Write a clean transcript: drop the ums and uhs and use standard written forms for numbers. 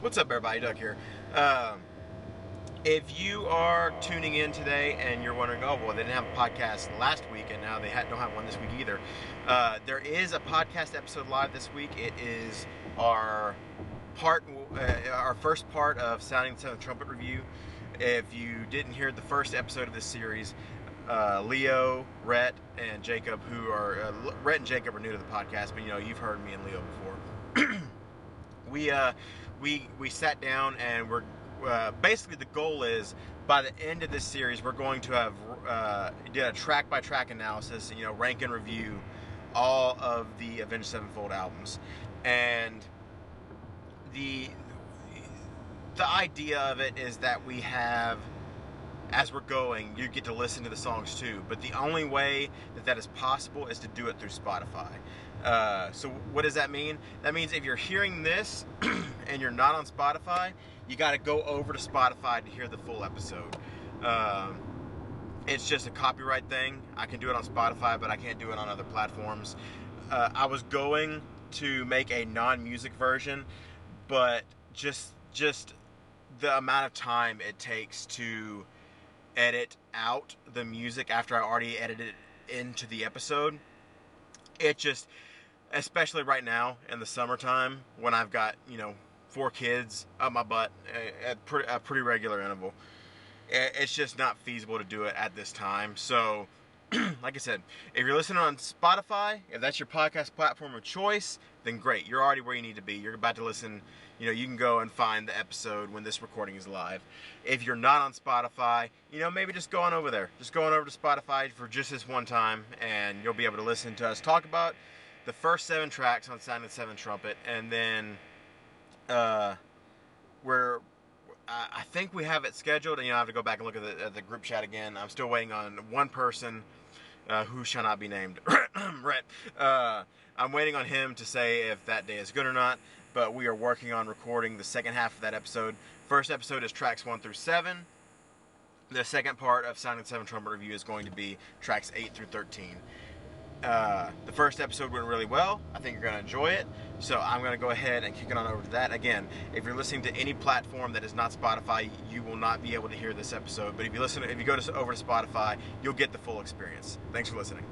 What's up, everybody? Doug here. If you are tuning in today and you're wondering, oh, well, they didn't have a podcast last week and now they don't have one this week either, there is a podcast episode live this week. It is our first part of Sounding the Seventh Trumpet Review. If you didn't hear the first episode of this series, Leo, Rhett, and Jacob, Rhett and Jacob are new to the podcast, but you've heard me and Leo before. We sat down and we're basically the goal is by the end of this series we're going to have did a track by track analysis, rank and review all of the Avenged Sevenfold albums. And the idea of it is that we have, as we're going, you get to listen to the songs too, but the only way that is possible is to do it through Spotify. So what does that mean? That means if you're hearing this and you're not on Spotify, you got to go over to Spotify to hear the full episode. It's just a copyright thing. I can do it on Spotify, but I can't do it on other platforms. I was going to make a non-music version, but just the amount of time it takes to edit out the music after I already edited it into the episode, it just, especially right now in the summertime when I've got 4 kids up my butt at a pretty regular interval, it's just not feasible to do it at this time. So like I said, if you're listening on Spotify, if that's your podcast platform of choice, then great, you're already where you need to be. You're about to listen, you can go and find the episode when this recording is live. If you're not on Spotify, maybe just go on over there. Just go on over to Spotify for just this one time, and you'll be able to listen to us talk about the first 7 tracks on Sounding the Seventh Trumpet. And then I think we have it scheduled, and I have to go back and look at the group chat again. I'm still waiting on one person who shall not be named. Rhett. I'm waiting on him to say if that day is good or not, but we are working on recording the second half of that episode. First episode is tracks 1 through 7. The second part of Sounding the Seventh Trumpet Review is going to be tracks 8 through 13. The first episode went really well. I think you're going to enjoy it. So I'm going to go ahead and kick it on over to that. Again, if you're listening to any platform that is not Spotify, you will not be able to hear this episode. But if you go over to Spotify, you'll get the full experience. Thanks for listening.